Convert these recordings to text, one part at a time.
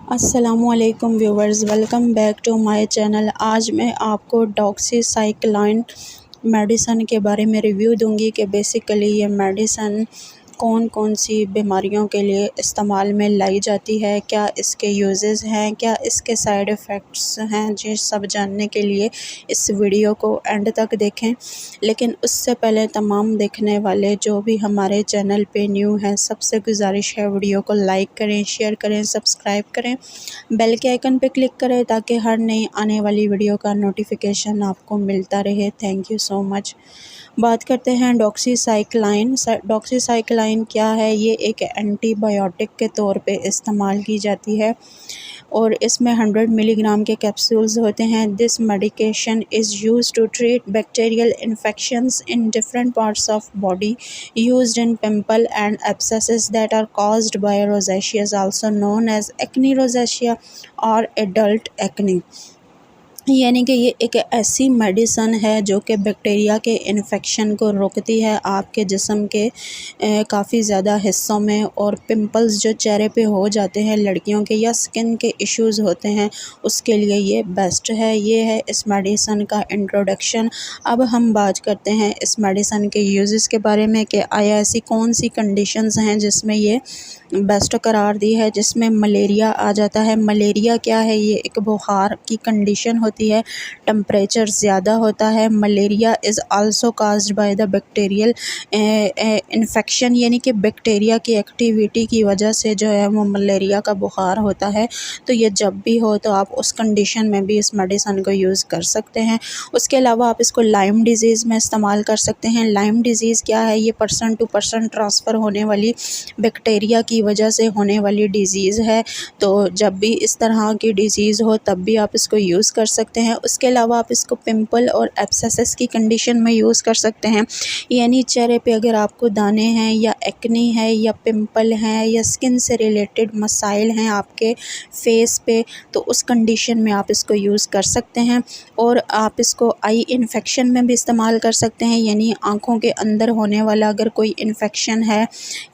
अस्सलामुअलैकुम viewers, welcome back to my channel. आज मैं आपको डॉक्सीसाइक्लाइन मेडिसन के बारे में रिव्यू दूंगी कि बेसिकली ये मेडिसन कौन कौन सी बीमारियों के लिए इस्तेमाल में लाई जाती है, क्या इसके यूजेस हैं, क्या इसके साइड इफ़ेक्ट्स हैं। जी सब जानने के लिए इस वीडियो को एंड तक देखें। लेकिन उससे पहले तमाम देखने वाले जो भी हमारे चैनल पे न्यू हैं, सबसे गुजारिश है वीडियो को लाइक करें, शेयर करें, सब्सक्राइब करें, बेल के आइकन पे क्लिक करें ताकि हर नई आने वाली वीडियो का नोटिफिकेशन आपको मिलता रहे। Thank you so much. बात करते हैं डॉक्सीसाइक्लाइन। डॉक्सीसाइक्लाइन क्या है? ये एक एंटीबायोटिक के तौर पे इस्तेमाल की जाती है और इसमें 100 मिलीग्राम के कैप्सूल्स होते हैं। This medication is used to treat bacterial infections in different parts of body, used in pimple and abscesses that are caused by rosacea, also known as acne rosacea और एडल्ट एक्ने। यानी कि ये एक ऐसी medicine है जो कि bacteria के इन्फेक्शन को रोकती है आपके जिस्म के काफ़ी ज़्यादा हिस्सों में, और पिंपल्स जो चेहरे पे हो जाते हैं लड़कियों के, या स्किन के इश्यूज़ होते हैं, उसके लिए ये बेस्ट है। ये है इस मेडिसन का इंट्रोडक्शन। अब हम बात करते हैं इस मेडिसन के यूजेस के बारे में कि आया ऐसी कौन सी कंडीशंस हैं जिसमें ये बेस्ट करार दी है। जिसमें मलेरिया आ जाता है। मलेरिया क्या है? ये एक बुखार की कंडीशन होती है, टेम्परेचर ज़्यादा होता है। Malaria is also caused by the bacterial infection, यानी कि बैक्टीरिया की एक्टिविटी की वजह से जो है वो मलेरिया का बुखार होता है। तो ये जब भी हो तो आप उस कंडीशन में भी इस मेडिसन को यूज़ कर सकते हैं। उसके अलावा आप इसको लाइम डिज़ीज़ में इस्तेमाल कर सकते हैं। लाइम डिज़ीज़ क्या है? ये पर्सन टू पर्सन ट्रांसफ़र होने वाली बैक्टीरिया की वजह से होने वाली डिज़ीज़ है। तो जब भी इस तरह की डिज़ीज़ हो तब भी आप इसको यूज़ कर सकते हैं। उसके अलावा आप इसको पिंपल और एब्सेसेस की कंडीशन में यूज़ कर सकते हैं। यानी चेहरे पे अगर आपको दाने हैं या एक्ने है या पिंपल हैं या स्किन से रिलेटेड मसाइल हैं आपके फेस पे, तो उस कंडीशन में आप इसको यूज़ कर सकते हैं। और आप इसको आई इन्फेक्शन में भी इस्तेमाल कर सकते हैं, यानी आँखों के अंदर होने वाला अगर कोई इन्फेक्शन है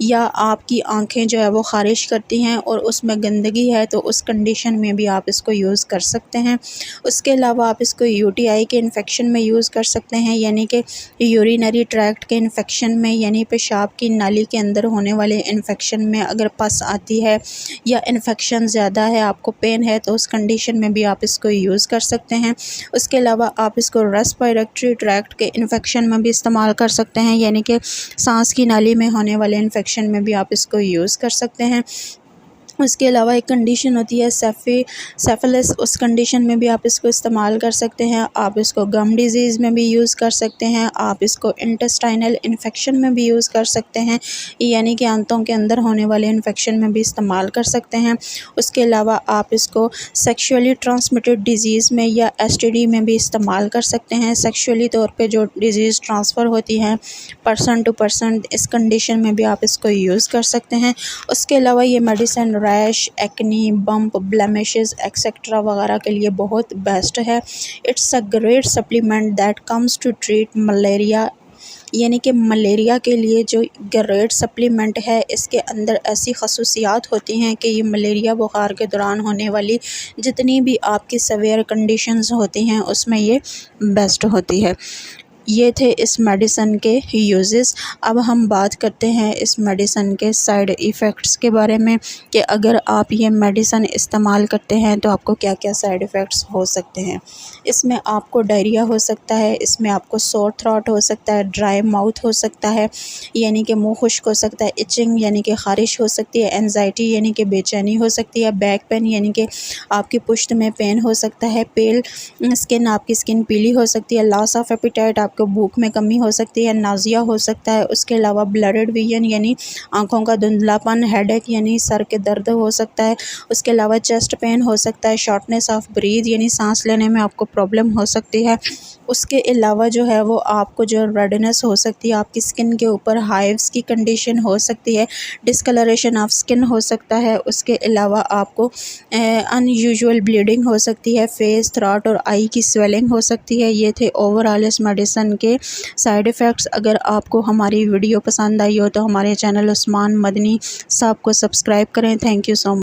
या आपकी आँखें जो है वो ख़ारिश करती हैं और उसमें गंदगी है, तो उस कंडीशन में भी आप इसको यूज़ कर सकते हैं। उसके अलावा आप इसको यूटीआई के इन्फेक्शन में यूज़ कर सकते हैं, यानी कि यूरिनरी ट्रैक्ट के इन्फेक्शन में, यानी पेशाब की नाली के अंदर होने वाले इन्फेक्शन में अगर पस आती है या इन्फेक्शन ज़्यादा है, आपको पेन है, तो उस कंडीशन में भी आप इसको यूज़ कर सकते हैं। उसके अलावा आप इसको रेस्पिरेटरी ट्रैक्ट के इन्फेक्शन में भी इस्तेमाल कर सकते हैं, यानी कि सांस की नाली में होने वाले इन्फेक्शन में भी आप इसको यूज़ कर सकते हैं। उसके अलावा एक कंडीशन होती है सेफिलिस, उस कंडीशन में भी आप इसको इस्तेमाल कर सकते हैं। आप इसको गम डिज़ीज़ में भी यूज़ कर सकते हैं। आप इसको इंटेस्टाइनल इन्फेक्शन में भी यूज़ कर सकते हैं, यानी कि आंतों के अंदर होने वाले इन्फेक्शन में भी इस्तेमाल कर सकते हैं। उसके अलावा आप इसको सेक्सुअली ट्रांसमिटेड डिज़ीज़ में या एसटीडी में भी इस्तेमाल कर सकते हैं। सेक्सुअली तौर पे जो डिज़ीज़ ट्रांसफ़र होती हैं पर्सन टू पर्सन, इस कंडीशन में भी आप इसको यूज़ कर सकते हैं। उसके अलावा ये medicine rash, acne, bump, blemishes etcetera वगैरह के लिए बहुत बेस्ट है। It's a great supplement that comes to treat malaria, यानी कि मलेरिया के लिए जो ग्रेट सप्लीमेंट है, इसके अंदर ऐसी खसूसियात होती हैं कि ये मलेरिया बुखार के दौरान होने वाली जितनी भी आपकी सवेयर कंडीशंस होती हैं उसमें ये बेस्ट होती है। ये थे इस मेडिसन के यूजेस। अब हम बात करते हैं इस मेडिसन के साइड इफ़ेक्ट्स के बारे में कि अगर आप ये मेडिसन इस्तेमाल करते हैं तो आपको क्या क्या साइड इफ़ेक्ट्स हो सकते हैं। इसमें आपको डायरिया हो सकता है, इसमें आपको सोर थ्रोट हो सकता है, ड्राई माउथ हो सकता है, यानी कि मुँह खुश्क हो सकता है, इचिंग यानी कि ख़ारिश हो सकती है, एंजाइटी यानी कि बेचैनी हो सकती है, बैक पेन यानी कि आपकी पुश्त में पेन हो सकता है, पेल स्किन, आपकी स्किन पीली हो सकती है, लॉस ऑफ एपिटाइट, आपको भूख में कमी हो सकती है, नाज़िया हो सकता है। उसके अलावा ब्लडेड विजन यानी आँखों का धुंधलापन, हेडेक यानी सर के दर्द हो सकता है। उसके अलावा चेस्ट पेन हो सकता है, शॉर्टनेस ऑफ ब्रीथ यानी सांस लेने में आपको प्रॉब्लम हो सकती है। उसके अलावा जो है वो आपको जो रेडनेस हो सकती है आपकी स्किन के ऊपर, हाइव्स की कंडीशन हो सकती है, डिस्कलरेशन ऑफ स्किन हो सकता है। उसके अलावा आपको अनयूजुअल ब्लीडिंग हो सकती है, फेस, थ्रोट और आई की स्वेलिंग हो सकती है। ये थे ओवरऑल इस मेडिसिन के साइड इफ़ेक्ट्स। अगर आपको हमारी वीडियो पसंद आई हो तो हमारे चैनल उस्मान मदनी साहब को सब्सक्राइब करें। Thank you so much.